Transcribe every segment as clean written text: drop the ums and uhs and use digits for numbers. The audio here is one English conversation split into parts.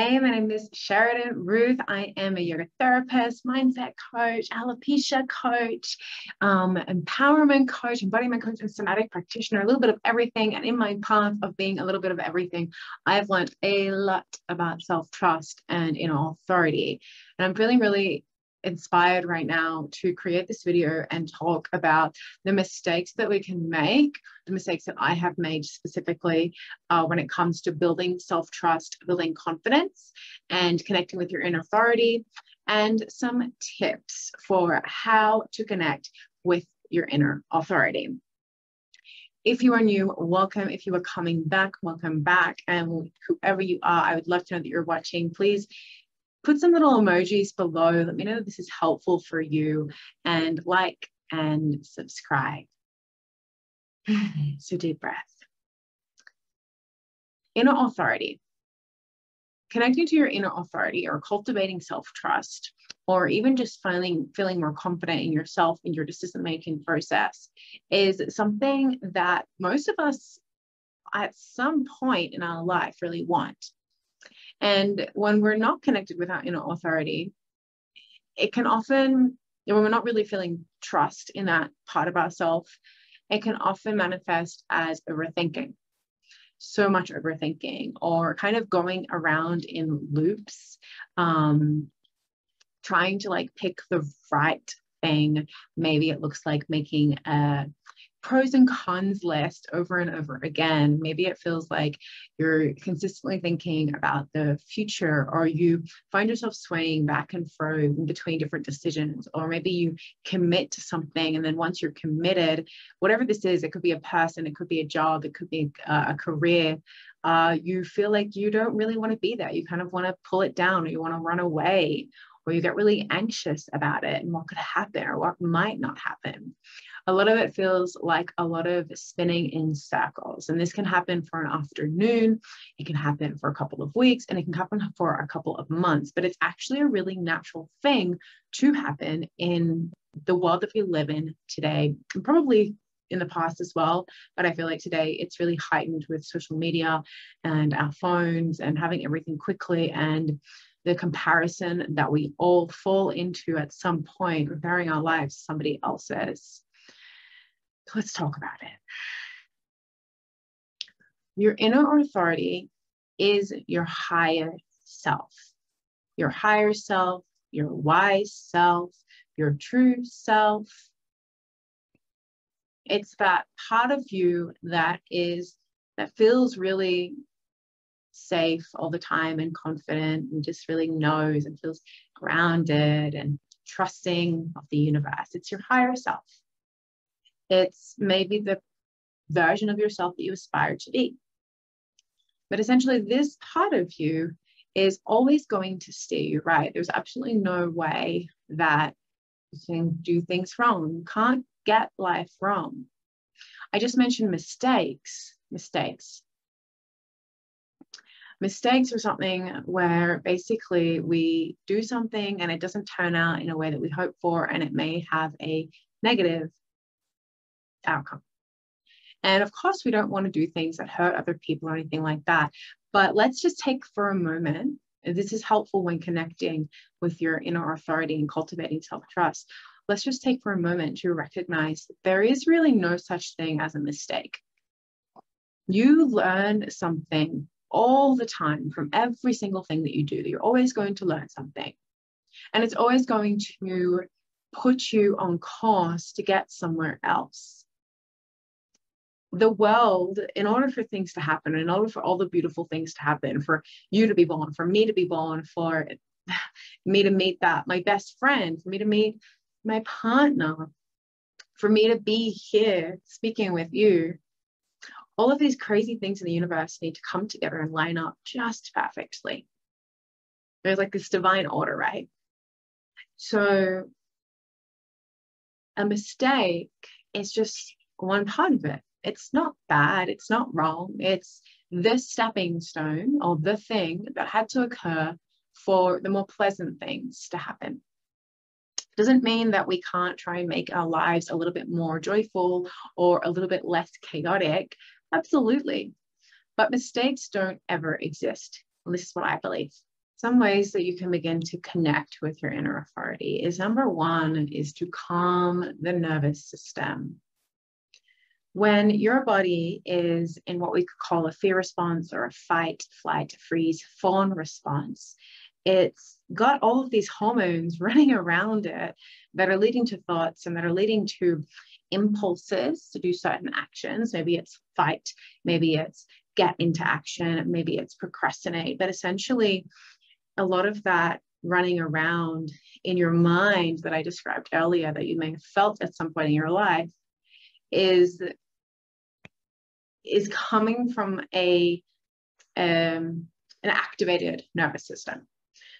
Hey, my name is Sheridan Ruth. I am a yoga therapist, mindset coach, alopecia coach, empowerment coach, embodiment coach, and somatic practitioner, a little bit of everything. And in my path of being a little bit of everything, I've learned a lot about self-trust and inner authority. And I'm feeling really inspired right now to create this video and talk about the mistakes that we can make, the mistakes that I have made specifically when it comes to building self-trust, building confidence, and connecting with your inner authority, and some tips for how to connect with your inner authority. If you are new, welcome. If you are coming back, welcome back. And whoever you are, I would love to know that you're watching. Please put some little emojis below. Let me know that this is helpful for you, and like and subscribe. So deep breath. Inner authority. Connecting to your inner authority or cultivating self-trust, or even just feeling more confident in yourself in your decision-making process, is something that most of us at some point in our life really want. And when we're not connected with our inner authority, it can often, when we're not really feeling trust in that part of ourselves, it can often manifest as overthinking. So much overthinking, or kind of going around in loops, trying to pick the right thing. Maybe it looks like making a pros and cons list over and over again. Maybe it feels like you're consistently thinking about the future, or you find yourself swaying back and forth between different decisions, or maybe you commit to something, and then once you're committed, whatever this is, it could be a person, it could be a job, it could be a career, you feel like you don't really want to be there. You kind of want to pull it down, or you want to run away, or you get really anxious about it and what could happen or what might not happen. A lot of it feels like a lot of spinning in circles. And this can happen for an afternoon, it can happen for a couple of weeks, and it can happen for a couple of months. But it's actually a really natural thing to happen in the world that we live in today, and probably in the past as well. But I feel like today it's really heightened with social media and our phones and having everything quickly, and the comparison that we all fall into at some point, comparing our lives to somebody else's. So let's talk about it. Your inner authority is your higher self, your wise self, your true self. It's that part of you that feels really safe all the time and confident, and just really knows and feels grounded and trusting of the universe. It's your higher self. It's maybe the version of yourself that you aspire to be. But essentially, this part of you is always going to steer you right. There's absolutely no way that you can do things wrong. You can't get life wrong. I just mentioned mistakes. Mistakes are something where basically we do something and it doesn't turn out in a way that we hope for, and it may have a negative outcome. And of course, we don't want to do things that hurt other people or anything like that. But let's just take for a moment, and this is helpful when connecting with your inner authority and cultivating self-trust. Let's just take for a moment to recognize that there is really no such thing as a mistake. You learn something all the time from every single thing that you do. You're always going to learn something. And it's always going to put you on course to get somewhere else. The world, in order for things to happen, in order for all the beautiful things to happen, for you to be born, for me to be born, for me to meet my best friend, for me to meet my partner, for me to be here speaking with you, all of these crazy things in the universe need to come together and line up just perfectly. There's like this divine order, right? So a mistake is just one part of it. It's not bad, it's not wrong. It's the stepping stone, or the thing that had to occur for the more pleasant things to happen. It doesn't mean that we can't try and make our lives a little bit more joyful or a little bit less chaotic. Absolutely. But mistakes don't ever exist. And this is what I believe. some ways that you can begin to connect with your inner authority is, number one, is to calm the nervous system. When your body is in what we could call a fear response or a fight, flight, freeze, fawn response, it's got all of these hormones running around it that are leading to thoughts and that are leading to impulses to do certain actions. Maybe it's fight, maybe it's get into action, maybe it's procrastinate. But essentially, a lot of that running around in your mind that I described earlier, that you may have felt at some point in your life, is coming from an activated nervous system.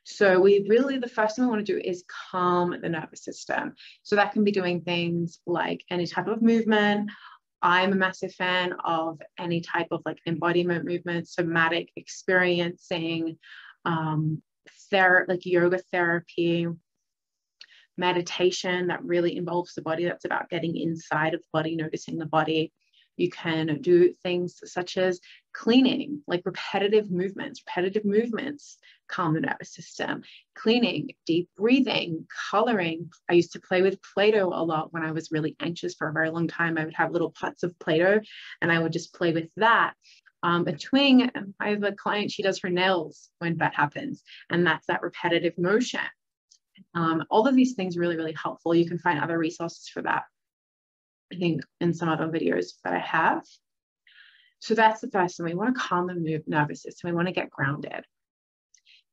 So the first thing we want to do is calm the nervous system. So that can be doing things like any type of movement. I'm a massive fan of any type of like embodiment movement, somatic experiencing, like yoga therapy, meditation that really involves the body. That's about getting inside of the body, noticing the body. You can do things such as cleaning, like repetitive movements. Repetitive movements calm the nervous system. Cleaning, deep breathing, coloring. I used to play with Play-Doh a lot when I was really anxious for a very long time. I would have little pots of Play-Doh and I would just play with that. A twing, I have a client, she does her nails when that happens, and that's that repetitive motion. All of these things are really, really helpful. You can find other resources for that, I think, in some other videos that I have. So that's the first thing. We want to calm the nervous system. We want to get grounded.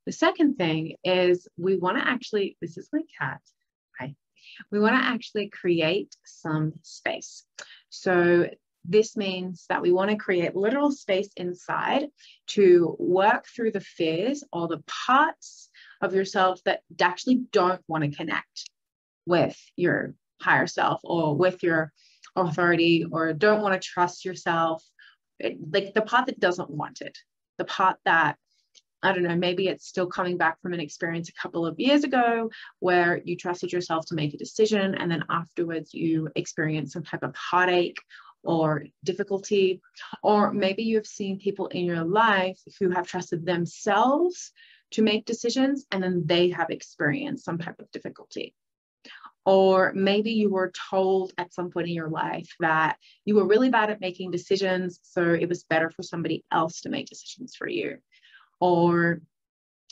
The second thing is we want to actually, this is my cat, okay? We want to actually create some space. So this means that we want to create literal space inside to work through the fears or the parts of yourself that actually don't want to connect with your higher self or with your authority, or don't want to trust yourself. Like the part that doesn't want it, the part that, I don't know, maybe it's still coming back from an experience a couple of years ago where you trusted yourself to make a decision and then afterwards you experience some type of heartache or difficulty. Or maybe you have seen people in your life who have trusted themselves to make decisions and then they have experienced some type of difficulty. Or maybe you were told at some point in your life that you were really bad at making decisions, so it was better for somebody else to make decisions for you. Or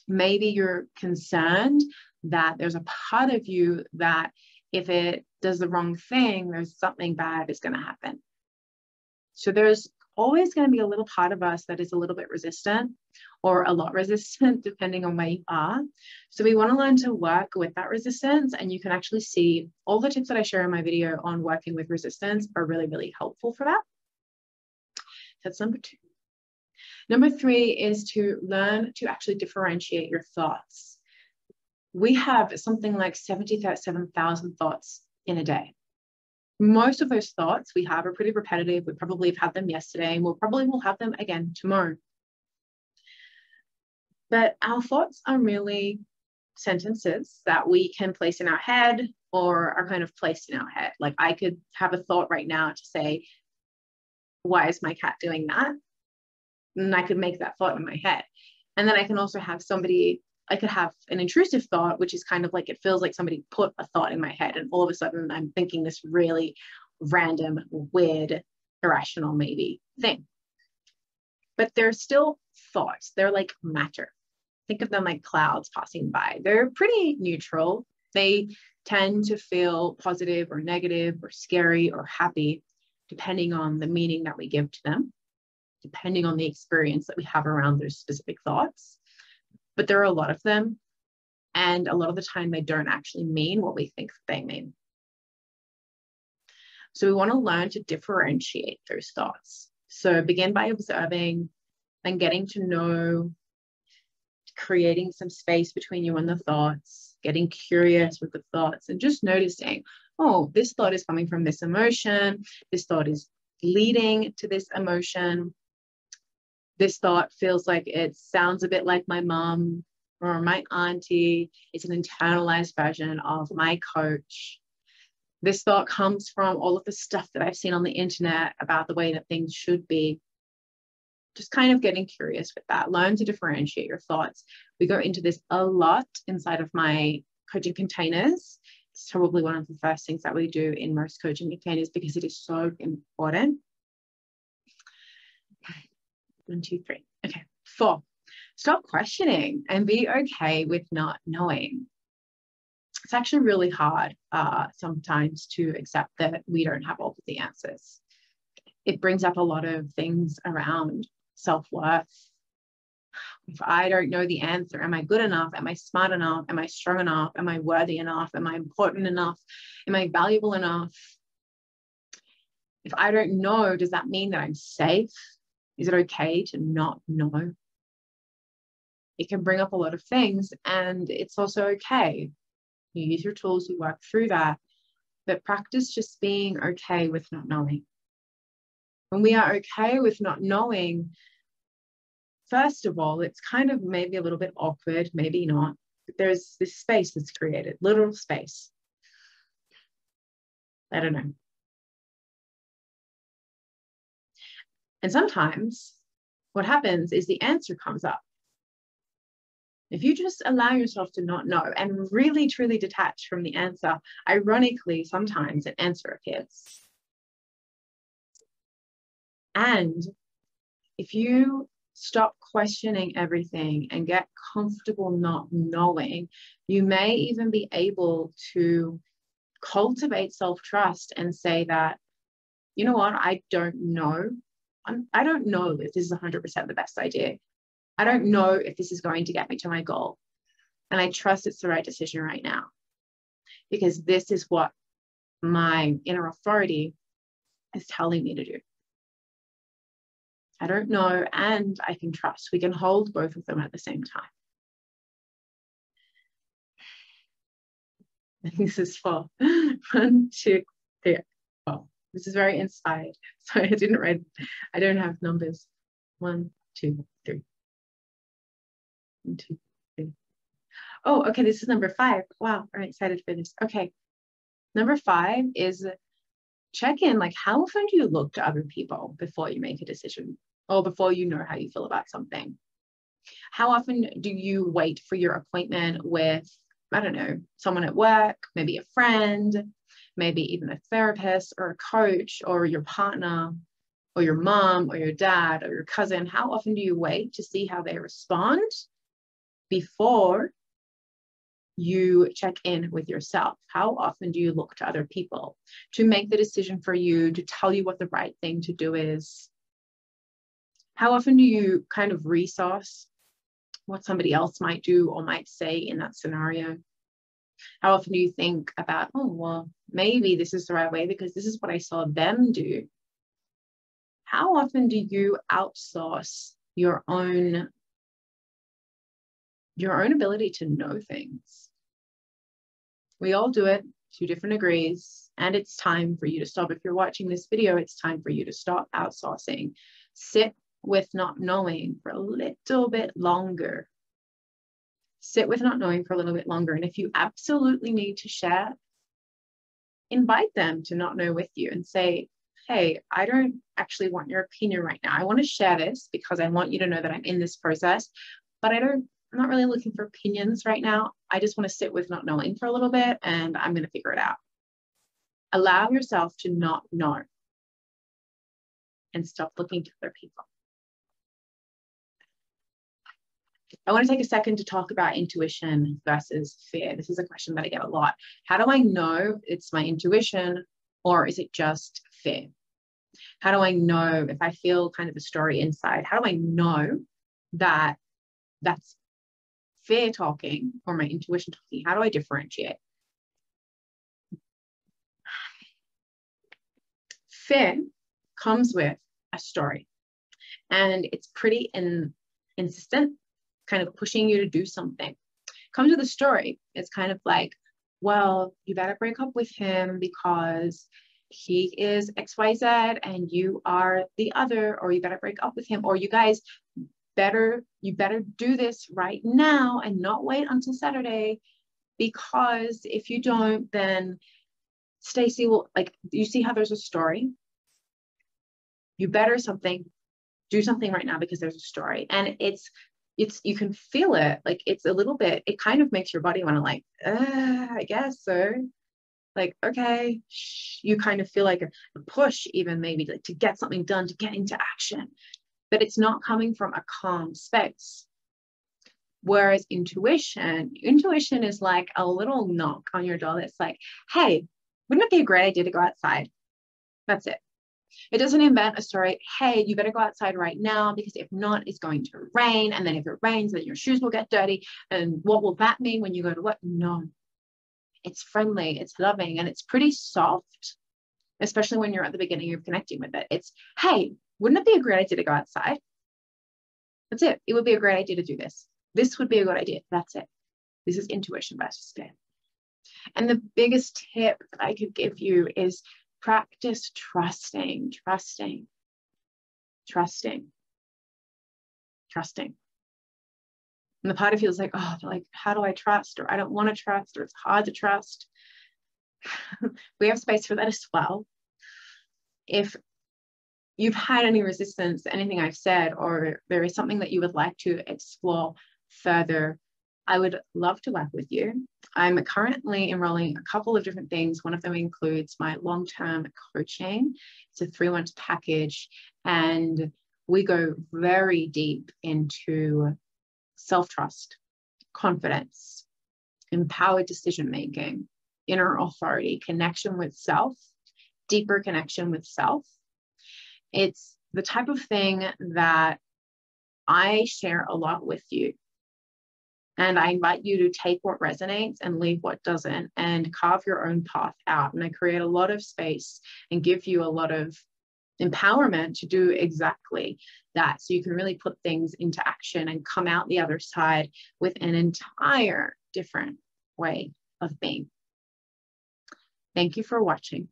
maybe you're concerned that there's a part of you that if it does the wrong thing, there's something bad is going to happen. So there's always going to be a little part of us that is a little bit resistant or a lot resistant, depending on where you are. So we want to learn to work with that resistance. And you can actually see all the tips that I share in my video on working with resistance are really, really helpful for that. That's number 2. Number 3 is to learn to actually differentiate your thoughts. We have something like 77,000 thoughts in a day. Most of those thoughts we have are pretty repetitive. We probably have had them yesterday and we'll probably have them again tomorrow. But our thoughts are merely sentences that we can place in our head or are kind of placed in our head. Like I could have a thought right now to say, why is my cat doing that? And I could make that thought in my head. And then I can also have I could have an intrusive thought, which is kind of like, it feels like somebody put a thought in my head and all of a sudden I'm thinking this really random, weird, irrational maybe thing. But they're still thoughts. They're like matter. Think of them like clouds passing by. They're pretty neutral. They tend to feel positive or negative or scary or happy, depending on the meaning that we give to them, depending on the experience that we have around those specific thoughts. But there are a lot of them, and a lot of the time they don't actually mean what we think they mean. So we want to learn to differentiate those thoughts. So begin by observing and getting to know, creating some space between you and the thoughts, getting curious with the thoughts and just noticing, oh, this thought is coming from this emotion. This thought is leading to this emotion. This thought feels like it sounds a bit like my mom or my auntie. It's an internalized version of my coach. This thought comes from all of the stuff that I've seen on the internet about the way that things should be. just kind of getting curious with that. Learn to differentiate your thoughts. We go into this a lot inside of my coaching containers. It's probably one of the first things that we do in most coaching containers because it is so important. 1, 2, 3. Okay. 4, stop questioning and be okay with not knowing. It's actually really hard sometimes to accept that we don't have all of the answers. It brings up a lot of things around self-worth. If I don't know the answer, am I good enough? Am I smart enough? Am I strong enough? Am I worthy enough? Am I important enough? Am I valuable enough? If I don't know, does that mean that I'm safe? Is it okay to not know? It can bring up a lot of things, and it's also okay. You use your tools, you work through that, but practice just being okay with not knowing. When we are okay with not knowing, first of all, it's kind of maybe a little bit awkward, maybe not, but there's this space that's created, literal space. I don't know. And sometimes what happens is the answer comes up. If you just allow yourself to not know and really truly detach from the answer, ironically, sometimes an answer appears. And if you stop questioning everything and get comfortable not knowing, you may even be able to cultivate self-trust and say that, you know what, I don't know. I don't know if this is 100% the best idea. I don't know if this is going to get me to my goal. And I trust it's the right decision right now, because this is what my inner authority is telling me to do. I don't know, and I can trust. We can hold both of them at the same time. This is for 1, 2, 3. Oh, this is very inspired. Sorry, I don't have numbers. 1, 2, 3. 1, 2, 3. Oh, okay, this is number 5. Wow, I'm excited for this. Okay, number 5 is check in, like, how often do you look to other people before you make a decision or before you know how you feel about something? How often do you wait for your appointment with, I don't know, someone at work, maybe a friend, maybe even a therapist or a coach or your partner or your mom or your dad or your cousin? How often do you wait to see how they respond before you check in with yourself? How often do you look to other people to make the decision for you, to tell you what the right thing to do is? How often do you kind of resource what somebody else might do or might say in that scenario? How often do you think about, oh, well, maybe this is the right way because this is what I saw them do? How often do you outsource your own ability to know things? We all do it to different degrees, and it's time for you to stop. If you're watching this video, it's time for you to stop outsourcing. Sit with not knowing for a little bit longer. Sit with not knowing for a little bit longer. And if you absolutely need to share, invite them to not know with you and say, hey, I don't actually want your opinion right now. I want to share this because I want you to know that I'm in this process, but I'm not really looking for opinions right now. I just want to sit with not knowing for a little bit, and I'm going to figure it out. Allow yourself to not know and stop looking to other people. I want to take a second to talk about intuition versus fear. This is a question that I get a lot. How do I know it's my intuition or is it just fear? How do I know if I feel kind of a story inside? How do I know that that's fear talking or my intuition talking? How do I differentiate? Fear comes with a story, and it's pretty insistent, kind of pushing you to do something. Come to the story. It's kind of like, well, you better break up with him because he is XYZ and you are the other, or you better break up with him, or you guys you better do this right now and not wait until Saturday, because if you don't, then Stacey will, like, you see how there's a story? You better something, do something right now because there's a story. And it's, you can feel it. Like, it's a little bit, it kind of makes your body want to like, I guess so. Like, okay, you kind of feel like a push, even maybe like to get something done, to get into action, but it's not coming from a calm space. Whereas intuition is like a little knock on your door that's like, hey, wouldn't it be a great idea to go outside? That's it. It doesn't invent a story. Hey, you better go outside right now, because if not, it's going to rain. And then if it rains, then your shoes will get dirty. And what will that mean when you go to work? No, it's friendly, it's loving, and it's pretty soft, especially when you're at the beginning of connecting with it. It's, hey, wouldn't it be a great idea to go outside? That's it. It would be a great idea to do this. This would be a good idea. That's it. This is intuition versus fear. And the biggest tip that I could give you is practice trusting. And the part of you is like, oh, like, how do I trust? Or I don't want to trust, or it's hard to trust. We have space for that as well. If you've had any resistance to anything I've said, or there is something that you would like to explore further, I would love to work with you. I'm currently enrolling a couple of different things. One of them includes my long-term coaching. It's a 3-month package, and we go very deep into self-trust, confidence, empowered decision-making, inner authority, connection with self, deeper connection with self. It's the type of thing that I share a lot with you. And I invite you to take what resonates and leave what doesn't, and carve your own path out. And I create a lot of space and give you a lot of empowerment to do exactly that. So you can really put things into action and come out the other side with an entire different way of being. Thank you for watching.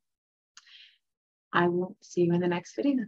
I will see you in the next video.